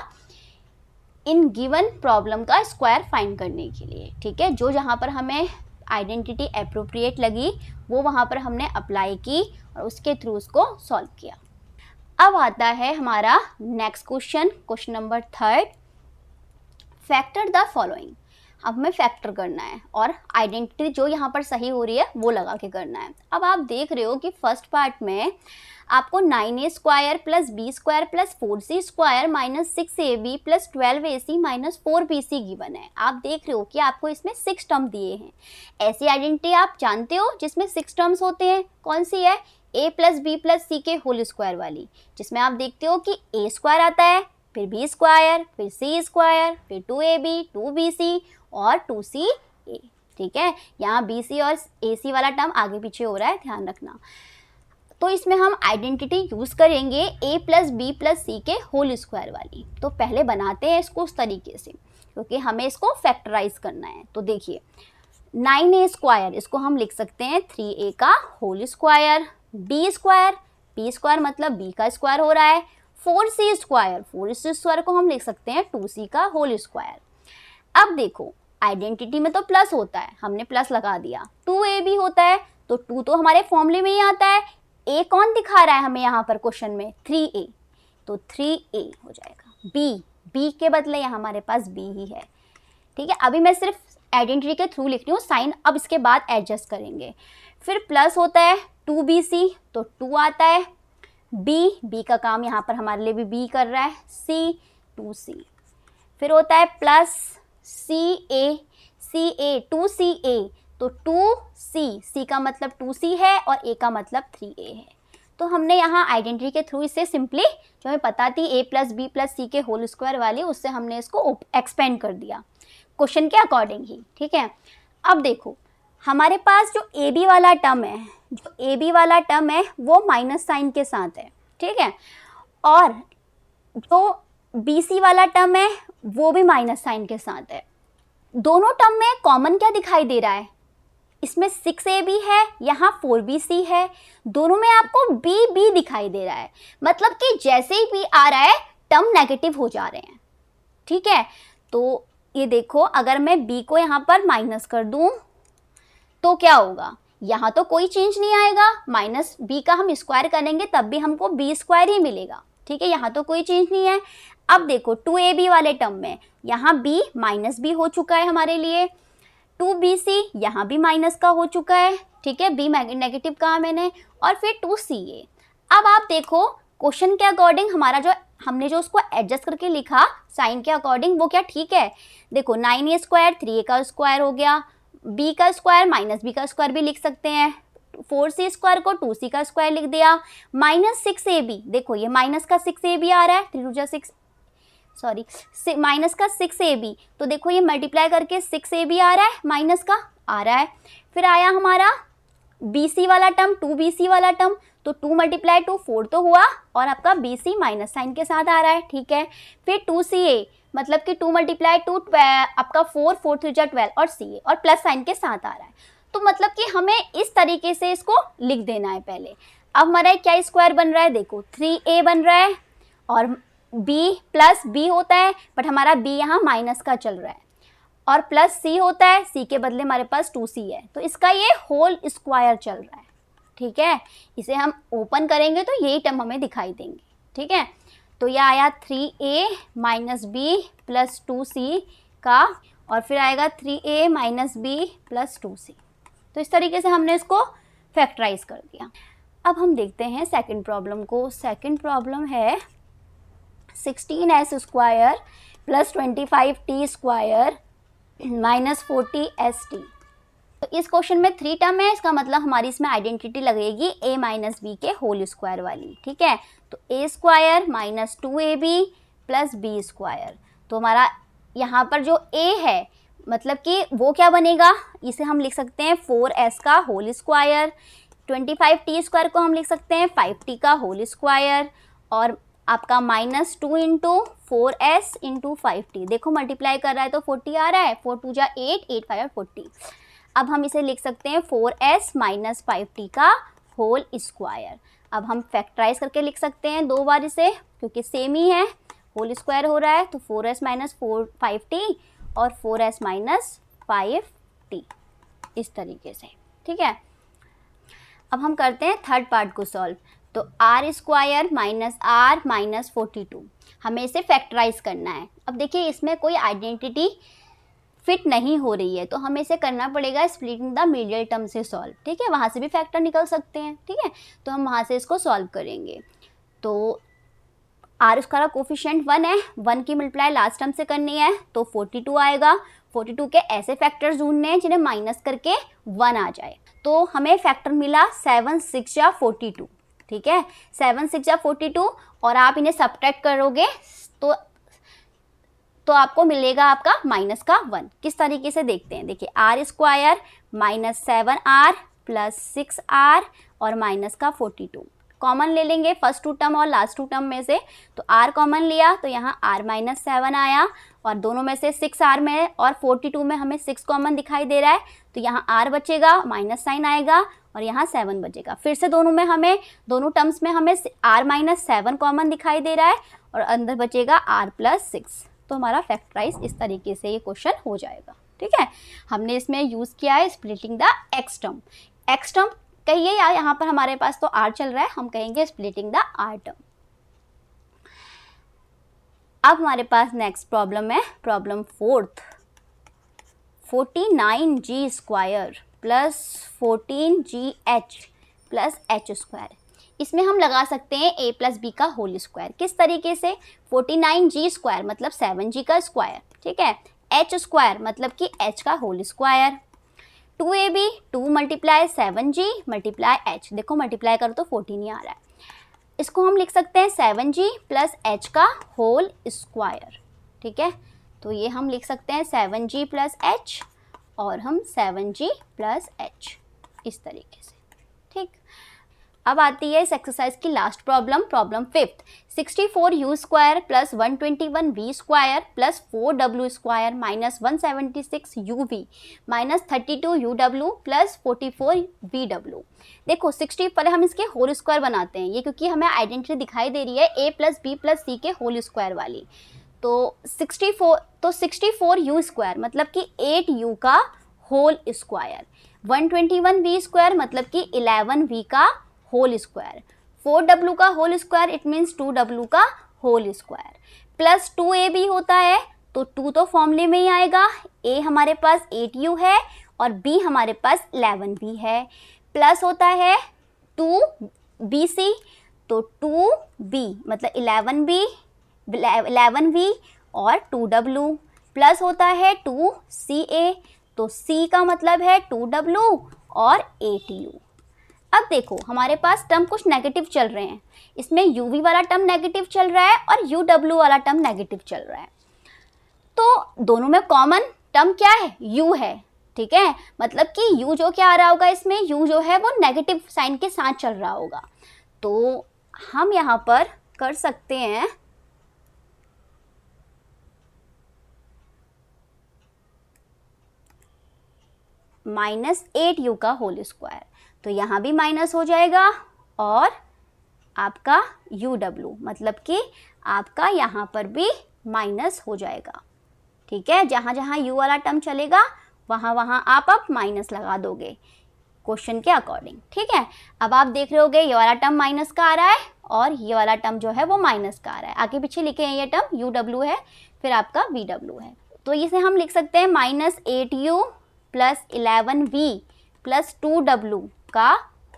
इन गिवन प्रॉब्लम का स्क्वायर फाइंड करने के लिए, ठीक है। जो जहाँ पर हमें आइडेंटिटी अप्रोप्रिएट लगी वो वहाँ पर हमने अप्लाई की और उसके थ्रू उसको सॉल्व किया। अब आता है हमारा next question, question number 3, factor the following. अब हमें फैक्टर करना है और आइडेंटिटी जो यहाँ पर सही हो रही है वो लगा के करना है। अब आप देख रहे हो कि फर्स्ट पार्ट में आपको 9a² + b² + 4c² - 6ab + 12ac - 4bc given है। आप देख रहे हो कि आपको इसमें 6 टर्म दिए हैं। ऐसी आइडेंटिटी आप जानते हो जिसमें 6 टर्म्स होते हैं, कौन सी है? a + b + c के होल स्क्वायर वाली, जिसमें आप देखते हो कि a² आता है, फिर b², फिर c², फिर 2ab 2bc और 2ca, ठीक है। यहाँ bc और ac वाला टर्म आगे पीछे हो रहा है, ध्यान रखना। तो इसमें हम आइडेंटिटी यूज़ करेंगे a + b + c के होल स्क्वायर वाली। तो पहले बनाते हैं इसको उस तरीके से, क्योंकि हमें इसको फैक्टराइज करना है। तो देखिए 9a² इसको हम लिख सकते हैं 3a का होल स्क्वायर, b² मतलब b का स्क्वायर हो रहा है, 4c² को हम लिख सकते हैं 2c का होल स्क्वायर। अब देखो आइडेंटिटी में तो प्लस होता है, हमने प्लस लगा दिया, 2ab होता है तो 2 तो हमारे फॉर्मूले में ही आता है, a कौन दिखा रहा है हमें यहाँ पर क्वेश्चन में? 3a, तो 3a हो जाएगा। b के बदले यहाँ हमारे पास b ही है, ठीक है। अभी मैं सिर्फ आइडेंटिटी के थ्रू लिख रही हूँ, साइन अब इसके बाद एडजस्ट करेंगे। फिर प्लस होता है 2bc, तो 2 आता है, b का काम यहाँ पर हमारे लिए भी b कर रहा है, c 2c। फिर होता है प्लस ca CA 2CA, तो 2C का मतलब 2C है और A का मतलब 3A है। तो हमने यहाँ आइडेंटिटी के थ्रू इससे सिंपली जो हमें पता थी A + B + C के होल स्क्वायर वाली, उससे हमने इसको एक्सपेंड कर दिया क्वेश्चन के अकॉर्डिंग ही, ठीक है। अब देखो हमारे पास जो AB वाला टर्म है, वो माइनस साइन के साथ है, ठीक है, और जो BC वाला टर्म है वो भी माइनस साइन के साथ है। दोनों टर्म में कॉमन क्या दिखाई दे रहा है, इसमें 6AB है, यहाँ 4BC है, दोनों में आपको BB दिखाई दे रहा है, मतलब कि जैसे ही B आ रहा है टर्म नेगेटिव हो जा रहे हैं, ठीक है। तो ये देखो अगर मैं B को यहाँ पर माइनस कर दूँ तो क्या होगा, यहाँ तो कोई चेंज नहीं आएगा, माइनस B का हम स्क्वायर करेंगे तब भी हमको B² ही मिलेगा, ठीक है, यहाँ तो कोई चेंज नहीं है। अब देखो 2AB वाले टर्म में यहाँ B -B हो चुका है हमारे लिए, 2BC यहाँ भी माइनस का हो चुका है, ठीक है, B नेगेटिव कहा मैंने, और फिर 2CA। अब आप देखो क्वेश्चन के अकॉर्डिंग हमारा जो हमने जो उसको एडजस्ट करके लिखा साइन के अकॉर्डिंग, वो क्या ठीक है। देखो 9A² 3A का स्क्वायर हो गया, B का स्क्वायर -B का स्क्वायर भी लिख सकते हैं, 4C² को 2C का स्क्वायर लिख दिया, -6AB, देखो ये माइनस का 6AB आ रहा है, 3 × 6 सॉरी माइनस का 6AB, तो देखो ये मल्टीप्लाई करके 6AB आ रहा है, माइनस का आ रहा है। फिर आया हमारा BC वाला टर्म, 2BC वाला टर्म, तो 2 × 2 4 तो हुआ, और आपका BC माइनस साइन के साथ आ रहा है, ठीक है। फिर 2CA मतलब कि 2 × 2 आपका 4 4 3 12 और CA और प्लस साइन के साथ आ रहा है। तो मतलब कि हमें इस तरीके से इसको लिख देना है पहले। अब हमारा क्या स्क्वायर बन रहा है, देखो 3A बन रहा है और B + B होता है, बट हमारा B यहाँ माइनस का चल रहा है, और प्लस C होता है, C के बदले हमारे पास 2C है, तो इसका ये होल स्क्वायर चल रहा है, ठीक है। इसे हम ओपन करेंगे तो यही टर्म हमें दिखाई देंगे, ठीक है। तो यह आया 3A - B + 2C का, और फिर आएगा 3A - B + 2C। तो इस तरीके से हमने इसको फैक्टराइज कर दिया। अब हम देखते हैं सेकंड प्रॉब्लम को। सेकंड प्रॉब्लम है 16S² + 25T² - 40ST। तो इस क्वेश्चन में 3 टर्म है, इसका मतलब हमारी इसमें आइडेंटिटी लगेगी A - B के होल स्क्वायर वाली, ठीक है। तो A² - 2AB + B²। तो हमारा यहाँ पर जो A है मतलब कि वो क्या बनेगा, इसे हम लिख सकते हैं 4S का होल स्क्वायर, 25T² को हम लिख सकते हैं 5T का होल स्क्वायर, और आपका -2 × 4S × 5T, देखो मल्टीप्लाई कर रहा है तो 40 आ रहा है, 4 × 2 = 8, 8 × 5 = 40। अब हम इसे लिख सकते हैं 4S - 5T का होल स्क्वायर। अब हम फैक्टराइज करके लिख सकते हैं 2 बार इसे, क्योंकि सेम ही है, होल स्क्वायर हो रहा है, तो 4S - 5T और 4S - 5T, इस तरीके से, ठीक है। अब हम करते हैं थर्ड पार्ट को सॉल्व। तो R² - R - 42, हमें इसे फैक्टराइज करना है। अब देखिए इसमें कोई आइडेंटिटी फिट नहीं हो रही है, तो हमें इसे करना पड़ेगा स्प्लिटिंग द मिडिल टर्म से सॉल्व, ठीक है। वहाँ से भी फैक्टर निकल सकते हैं, ठीक है, तो हम वहाँ से इसको सॉल्व करेंगे। तो R² का कोफिशिएंट 1 है, 1 की मल्टीप्लाई लास्ट टर्म से करनी है, तो 42 आएगा। 42 के ऐसे फैक्टर्स ढूंढने हैं जिन्हें माइनस करके 1 आ जाए। तो हमें फैक्टर मिला 7 6 या 42, ठीक है, 7 6 या 42, और आप इन्हें सब्ट्रैक्ट करोगे तो आपको मिलेगा आपका -1। किस तरीके से देखते हैं, देखिए R² -7R + 6R और -42 कॉमन ले लेंगे फर्स्ट 2 टर्म और लास्ट 2 टर्म में से। तो R कॉमन लिया तो यहाँ R - 7 आया, और दोनों में से 6R में और 42 में हमें 6 कॉमन दिखाई दे रहा है, तो यहाँ R बचेगा, माइनस साइन आएगा, और यहाँ 7 बचेगा। फिर से दोनों टर्म्स में हमें R - 7 कॉमन दिखाई दे रहा है, और अंदर बचेगा R + 6। तो हमारा फैक्टराइज इस तरीके से ये क्वेश्चन हो जाएगा, ठीक है। हमने इसमें यूज़ किया है splitting the x term. X term कहिए, या यहाँ पर हमारे पास तो R चल रहा है, हम कहेंगे स्प्लिटिंग द R टर्म। अब हमारे पास नेक्स्ट प्रॉब्लम है problem 4th, 49G² + 14GH + H²। इसमें हम लगा सकते हैं A + B का होल स्क्वायर। किस तरीके से, 49G² मतलब 7G का स्क्वायर, ठीक है, एच स्क्वायर मतलब कि एच का whole square. 2ab 2 multiply 7g multiply H, देखो मल्टीप्लाई करो तो 14 ही आ रहा है। इसको हम लिख सकते हैं 7g प्लस एच का होल स्क्वायर, ठीक है। तो ये हम लिख सकते हैं 7g प्लस एच और हम 7g प्लस एच, इस तरीके से, ठीक। अब आती है इस एक्सरसाइज की last problem, problem 5th। 64u square plus 121v square plus 4w square minus 176uv minus 32uw plus 44vw। देखो 60, पहले हम इसके होल स्क्वायर बनाते हैं, ये क्योंकि हमें आइडेंटिटी दिखाई दे रही है a प्लस बी प्लस सी के होल स्क्वायर वाली। तो 64u स्क्वायर मतलब कि 8u का होल स्क्वायर, 121v स्क्वायर मतलब कि 11v का होल स्क्वायर, 4w का whole square it means 2w का होल स्क्वायर, प्लस 2ab होता है तो 2 तो फॉर्मूले में ही आएगा, a हमारे पास 8u है और b हमारे पास 11b है, प्लस होता है 2bc तो 2b मतलब 11v और 2w, प्लस होता है 2ca तो c का मतलब है 2w और 8u। अब देखो हमारे पास टर्म कुछ नेगेटिव चल रहे हैं, इसमें uv वाला टर्म नेगेटिव चल रहा है और uw वाला टर्म नेगेटिव चल रहा है, तो दोनों में कॉमन टर्म क्या है, u है, ठीक है। मतलब कि u जो क्या आ रहा होगा इसमें, u जो है वो नेगेटिव साइन के साथ चल रहा होगा। तो हम यहाँ पर कर सकते हैं -8u का होल स्क्वायर, तो यहाँ भी माइनस हो जाएगा और आपका uw मतलब कि आपका यहाँ पर भी माइनस हो जाएगा, ठीक है। जहाँ जहाँ u वाला टर्म चलेगा वहाँ वहाँ आप माइनस लगा दोगे क्वेश्चन के अकॉर्डिंग, ठीक है। अब आप देख रहे होगे ये वाला टर्म माइनस का आ रहा है और ये वाला टर्म जो है वो माइनस का आ रहा है, आगे पीछे लिखे हैं ये टर्म uw है फिर आपका vw है, तो इसे हम लिख सकते हैं -8u plus 11v plus 2w का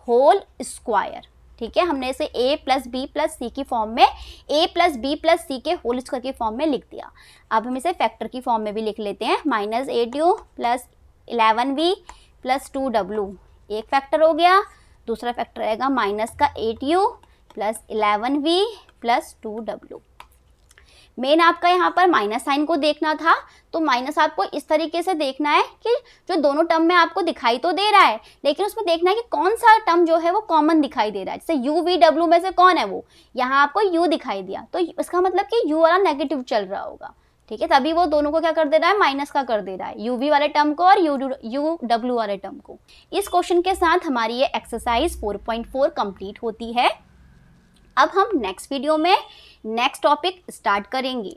होल स्क्वायर, ठीक है। हमने इसे a प्लस बी प्लस सी की फॉर्म में, a प्लस बी प्लस सी के होल स्क्वायर की फॉर्म में लिख दिया। अब हम इसे फैक्टर की फॉर्म में भी लिख लेते हैं, -8u plus 11v plus 2w, एक फैक्टर हो गया, दूसरा फैक्टर रहेगा माइनस का 8u plus 11v plus 2w। Main आपका यहाँ पर माइनस साइन को देखना था, तो माइनस आपको इस तरीके से देखना है कि जो दोनों टर्म में आपको दिखाई तो दे रहा है लेकिन उसमें देखना है कि कौन सा टर्म जो है वो कॉमन दिखाई दे रहा है। जैसे u v w में से कौन है वो, यहाँ आपको u दिखाई दिया तो इसका मतलब कि u वाला नेगेटिव चल रहा होगा, ठीक है। तभी वो दोनों को क्या कर दे रहा है, माइनस का कर दे रहा है, u v वाले टर्म को और u w वाले टर्म को। इस क्वेश्चन के साथ हमारी ये एक्सरसाइज 4.4 कंप्लीट होती है। अब हम नेक्स्ट वीडियो में नेक्स्ट टॉपिक स्टार्ट करेंगे।